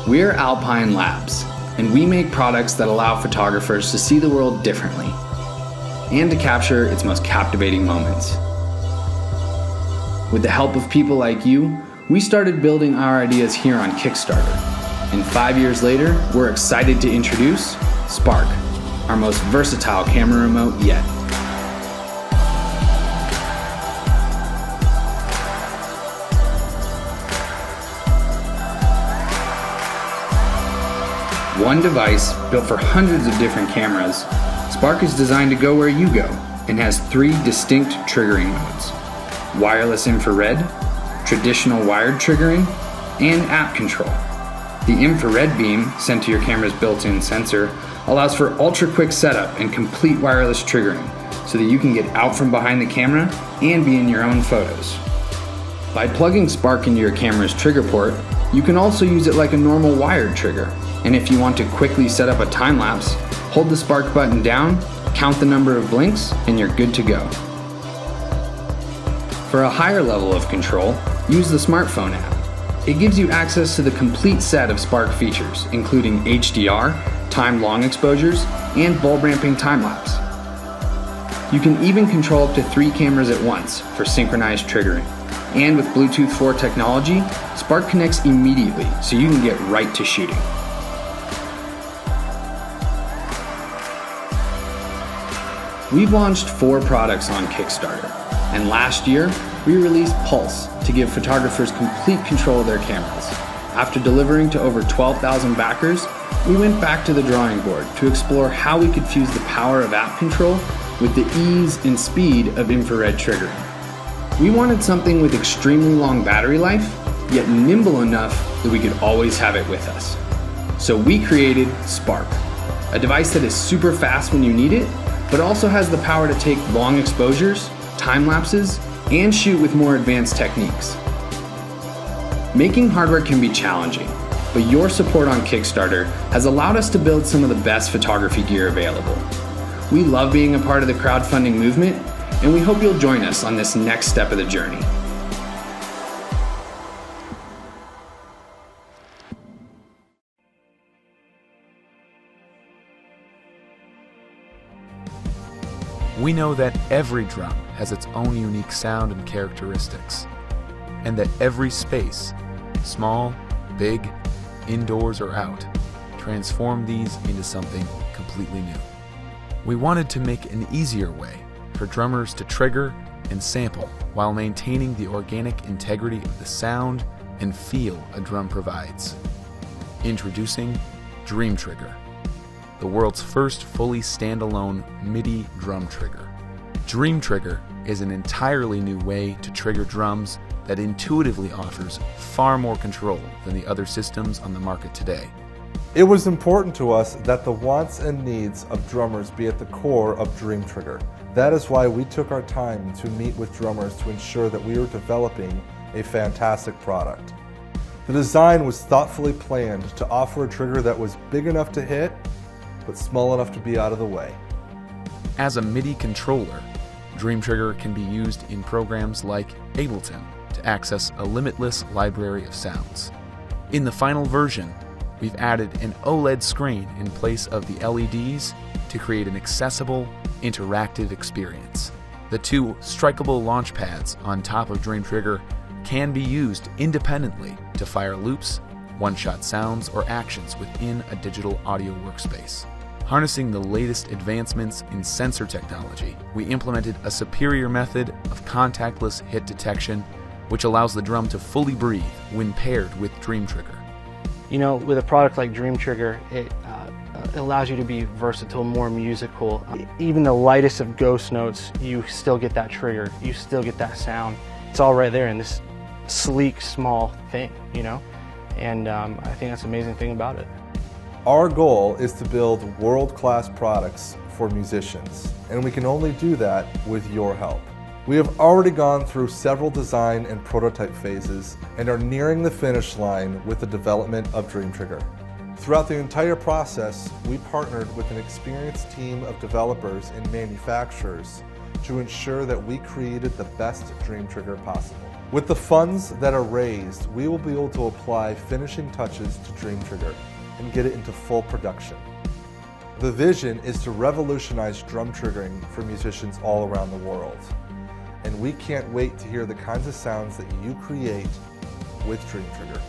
We're Alpine Labs, and we make products that allow photographers to see the world differently and to capture its most captivating moments. With the help of people like you, we started building our ideas here on Kickstarter. And 5 years later, we're excited to introduce Spark, our most versatile camera remote yet. One device built for hundreds of different cameras, Spark is designed to go where you go and has 3 distinct triggering modes: wireless infrared, traditional wired triggering, and app control. The infrared beam sent to your camera's built-in sensor allows for ultra-quick setup and complete wireless triggering so that you can get out from behind the camera and be in your own photos. By plugging Spark into your camera's trigger port, you can also use it like a normal wired trigger. And if you want to quickly set up a time-lapse, hold the Spark button down, count the number of blinks, and you're good to go. For a higher level of control, use the smartphone app. It gives you access to the complete set of Spark features, including HDR, timed long exposures, and bulb ramping time-lapse. You can even control up to 3 cameras at once for synchronized triggering. And with Bluetooth 4 technology, Spark connects immediately so you can get right to shooting. We've launched 4 products on Kickstarter, and last year, we released Pulse to give photographers complete control of their cameras. After delivering to over 12,000 backers, we went back to the drawing board to explore how we could fuse the power of app control with the ease and speed of infrared triggering. We wanted something with extremely long battery life, yet nimble enough that we could always have it with us. So we created Spark, a device that is super fast when you need it, but also has the power to take long exposures, time lapses, and shoot with more advanced techniques. Making hardware can be challenging, but your support on Kickstarter has allowed us to build some of the best photography gear available. We love being a part of the crowdfunding movement, and we hope you'll join us on this next step of the journey. We know that every drum has its own unique sound and characteristics, and that every space, small, big, indoors or out, transform these into something completely new. We wanted to make an easier way for drummers to trigger and sample while maintaining the organic integrity of the sound and feel a drum provides. Introducing Dream Trigger, the world's first fully standalone MIDI drum trigger. Dream Trigger is an entirely new way to trigger drums that intuitively offers far more control than the other systems on the market today. It was important to us that the wants and needs of drummers be at the core of Dream Trigger. That is why we took our time to meet with drummers to ensure that we were developing a fantastic product. The design was thoughtfully planned to offer a trigger that was big enough to hit, but small enough to be out of the way. As a MIDI controller, Dream Trigger can be used in programs like Ableton to access a limitless library of sounds. In the final version, we've added an OLED screen in place of the LEDs to create an accessible, interactive experience. The 2 strikeable launch pads on top of Dream Trigger can be used independently to fire loops, one-shot sounds, or actions within a digital audio workspace. Harnessing the latest advancements in sensor technology, we implemented a superior method of contactless hit detection, which allows the drum to fully breathe when paired with Dream Trigger. You know, with a product like Dream Trigger, it allows you to be versatile, more musical. Even the lightest of ghost notes, you still get that trigger, you still get that sound. It's all right there in this sleek, small thing, you know? And I think that's the amazing thing about it. Our goal is to build world-class products for musicians, and we can only do that with your help. We have already gone through several design and prototype phases and are nearing the finish line with the development of Dream Trigger. Throughout the entire process, we partnered with an experienced team of developers and manufacturers to ensure that we created the best Dream Trigger possible. With the funds that are raised, we will be able to apply finishing touches to Dream Trigger and get it into full production. The vision is to revolutionize drum triggering for musicians all around the world. And we can't wait to hear the kinds of sounds that you create with Dream Trigger.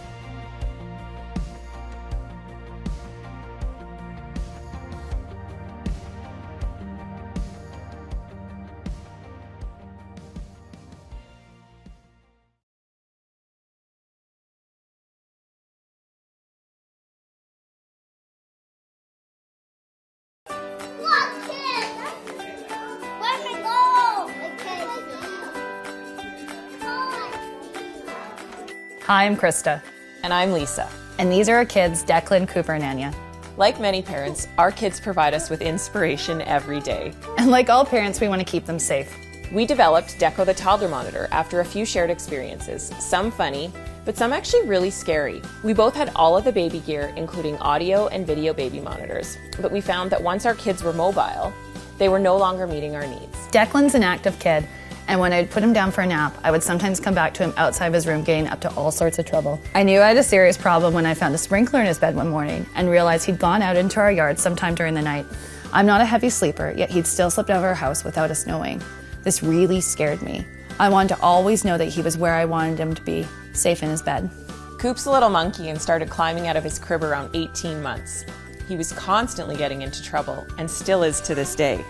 Hi, I'm Krista. And I'm Lisa. And these are our kids, Declan, Cooper, and Anya. Like many parents, our kids provide us with inspiration every day. And like all parents, we want to keep them safe. We developed Deco the Toddler Monitor after a few shared experiences, some funny, but some actually really scary. We both had all of the baby gear, including audio and video baby monitors, but we found that once our kids were mobile, they were no longer meeting our needs. Declan's an active kid, and when I'd put him down for a nap, I would sometimes come back to him outside of his room getting up to all sorts of trouble. I knew I had a serious problem when I found a sprinkler in his bed one morning and realized he'd gone out into our yard sometime during the night. I'm not a heavy sleeper, yet he'd still slept over our house without us knowing. This really scared me. I wanted to always know that he was where I wanted him to be, safe in his bed. Coop's a little monkey and started climbing out of his crib around 18 months. He was constantly getting into trouble and still is to this day.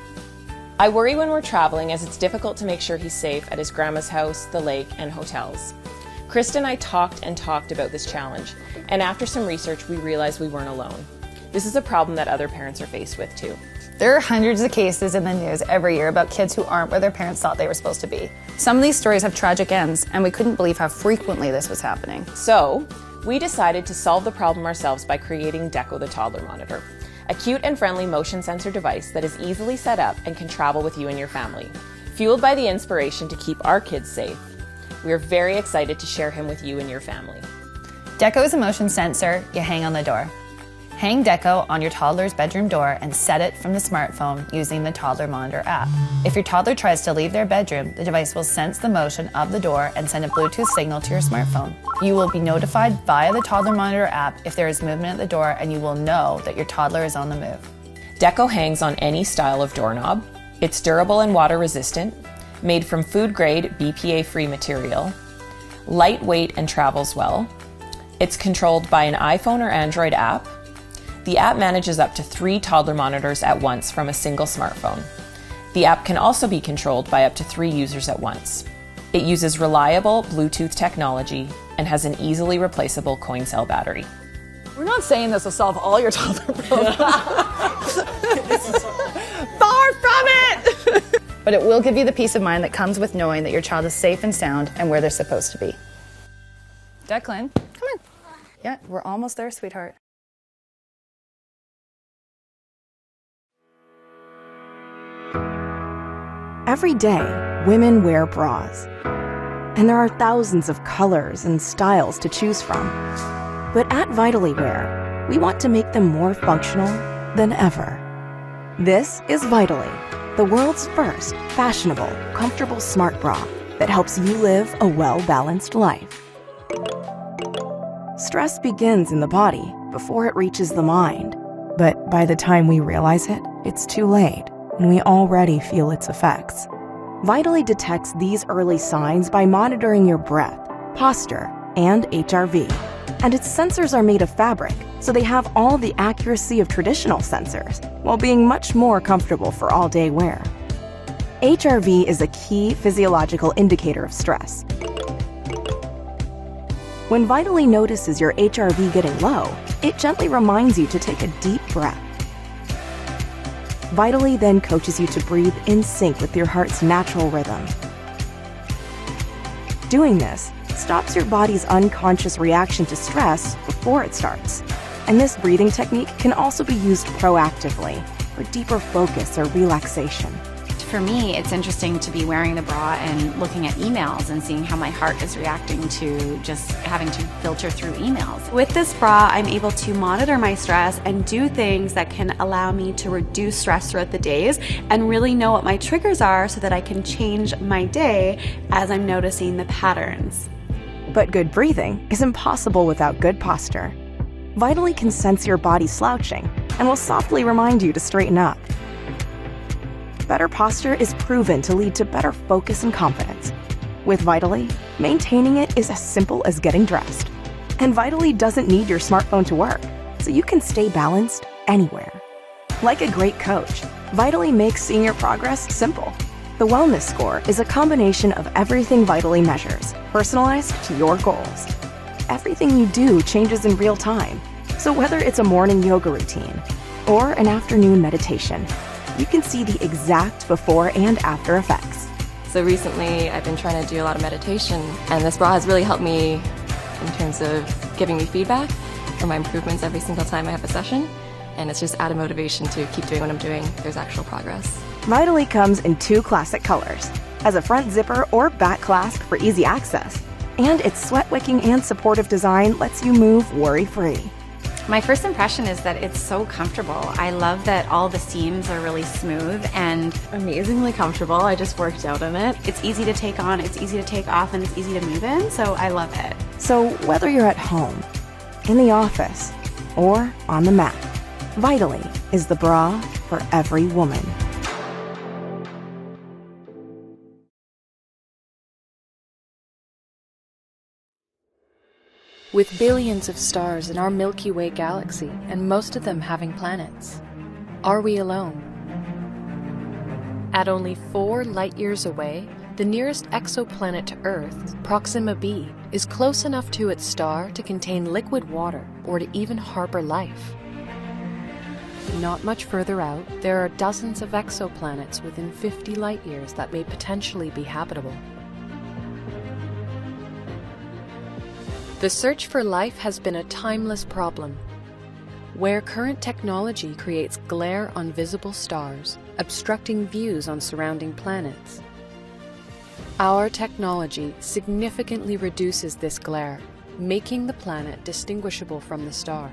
I worry when we're traveling as it's difficult to make sure he's safe at his grandma's house, the lake, and hotels. Krista and I talked and talked about this challenge, and after some research, we realized we weren't alone. This is a problem that other parents are faced with too. There are hundreds of cases in the news every year about kids who aren't where their parents thought they were supposed to be. Some of these stories have tragic ends, and we couldn't believe how frequently this was happening. So, we decided to solve the problem ourselves by creating Deco the Toddler Monitor, a cute and friendly motion sensor device that is easily set up and can travel with you and your family. Fueled by the inspiration to keep our kids safe, we are very excited to share him with you and your family. Deco is a motion sensor you hang on the door. Hang Deco on your toddler's bedroom door and set it from the smartphone using the Toddler Monitor app. If your toddler tries to leave their bedroom, the device will sense the motion of the door and send a Bluetooth signal to your smartphone. You will be notified via the Toddler Monitor app if there is movement at the door, and you will know that your toddler is on the move. Deco hangs on any style of doorknob. It's durable and water resistant, made from food-grade BPA-free material, lightweight and travels well. It's controlled by an iPhone or Android app. The app manages up to 3 toddler monitors at once from a single smartphone. The app can also be controlled by up to 3 users at once. It uses reliable Bluetooth technology and has an easily replaceable coin cell battery. We're not saying this will solve all your toddler problems. Far from it! But it will give you the peace of mind that comes with knowing that your child is safe and sound and where they're supposed to be. Declan, come on. Yeah, we're almost there, sweetheart. Every day, women wear bras. And there are thousands of colors and styles to choose from. But at Vitally Wear, we want to make them more functional than ever. This is Vitally, the world's first fashionable, comfortable smart bra that helps you live a well-balanced life. Stress begins in the body before it reaches the mind. But by the time we realize it, it's too late, and we already feel its effects. Vitally detects these early signs by monitoring your breath, posture, and HRV. And its sensors are made of fabric, so they have all the accuracy of traditional sensors, while being much more comfortable for all-day wear. HRV is a key physiological indicator of stress. When Vitally notices your HRV getting low, it gently reminds you to take a deep breath. Vitally then coaches you to breathe in sync with your heart's natural rhythm. Doing this stops your body's unconscious reaction to stress before it starts. And this breathing technique can also be used proactively for deeper focus or relaxation. For me, it's interesting to be wearing the bra and looking at emails and seeing how my heart is reacting to just having to filter through emails. With this bra, I'm able to monitor my stress and do things that can allow me to reduce stress throughout the days and really know what my triggers are so that I can change my day as I'm noticing the patterns. But good breathing is impossible without good posture. Vitally can sense your body slouching and will softly remind you to straighten up. Better posture is proven to lead to better focus and confidence. With Vitally, maintaining it is as simple as getting dressed. And Vitally doesn't need your smartphone to work, so you can stay balanced anywhere. Like a great coach, Vitally makes seeing your progress simple. The Wellness Score is a combination of everything Vitally measures, personalized to your goals. Everything you do changes in real time, so whether it's a morning yoga routine or an afternoon meditation, you can see the exact before and after effects. So recently I've been trying to do a lot of meditation, and this bra has really helped me in terms of giving me feedback for my improvements every single time I have a session, and it's just added motivation to keep doing what I'm doing. There's actual progress. Vitally comes in 2 classic colors, as a front zipper or back clasp for easy access, and its sweat-wicking and supportive design lets you move worry-free. My first impression is that it's so comfortable. I love that all the seams are really smooth and Amazingly comfortable. I just worked out in it. it's easy to take on, it's easy to take off, and it's easy to move in, so I love it. So whether you're at home, in the office, or on the mat, Vitally is the bra for every woman. With billions of stars in our Milky Way galaxy, and most of them having planets, are we alone? At only 4 light-years away, the nearest exoplanet to Earth, Proxima b, is close enough to its star to contain liquid water or to even harbor life. Not much further out, there are dozens of exoplanets within 50 light-years that may potentially be habitable. The search for life has been a timeless problem. Where current technology creates glare on visible stars, obstructing views on surrounding planets, our technology significantly reduces this glare, making the planet distinguishable from the star.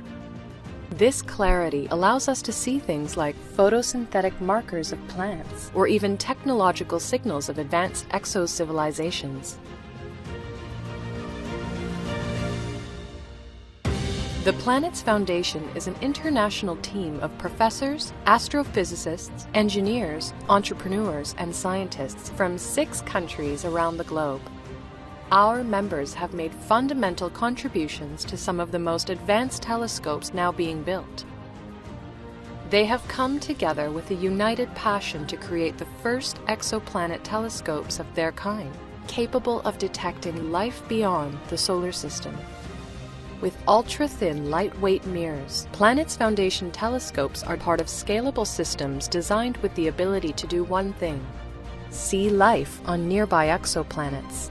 This clarity allows us to see things like photosynthetic markers of plants, or even technological signals of advanced exo-civilizations. The Planet's Foundation is an international team of professors, astrophysicists, engineers, entrepreneurs, and scientists from 6 countries around the globe. Our members have made fundamental contributions to some of the most advanced telescopes now being built. They have come together with a united passion to create the first exoplanet telescopes of their kind, capable of detecting life beyond the solar system. With ultra-thin, lightweight mirrors, Planet's Foundation telescopes are part of scalable systems designed with the ability to do one thing: see life on nearby exoplanets.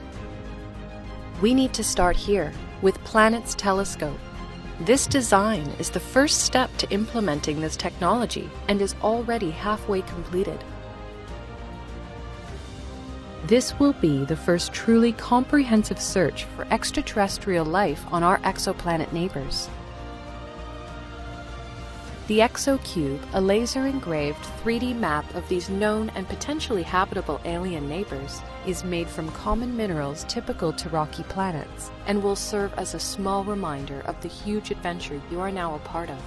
We need to start here, with Planet's telescope. This design is the first step to implementing this technology and is already halfway completed. This will be the first truly comprehensive search for extraterrestrial life on our exoplanet neighbors. The ExoCube, a laser-engraved 3D map of these known and potentially habitable alien neighbors, is made from common minerals typical to rocky planets and will serve as a small reminder of the huge adventure you are now a part of.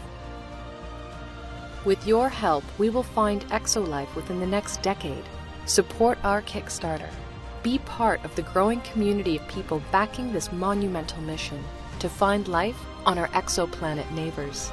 With your help, we will find exolife within the next decade. Support our Kickstarter. Be part of the growing community of people backing this monumental mission to find life on our exoplanet neighbors.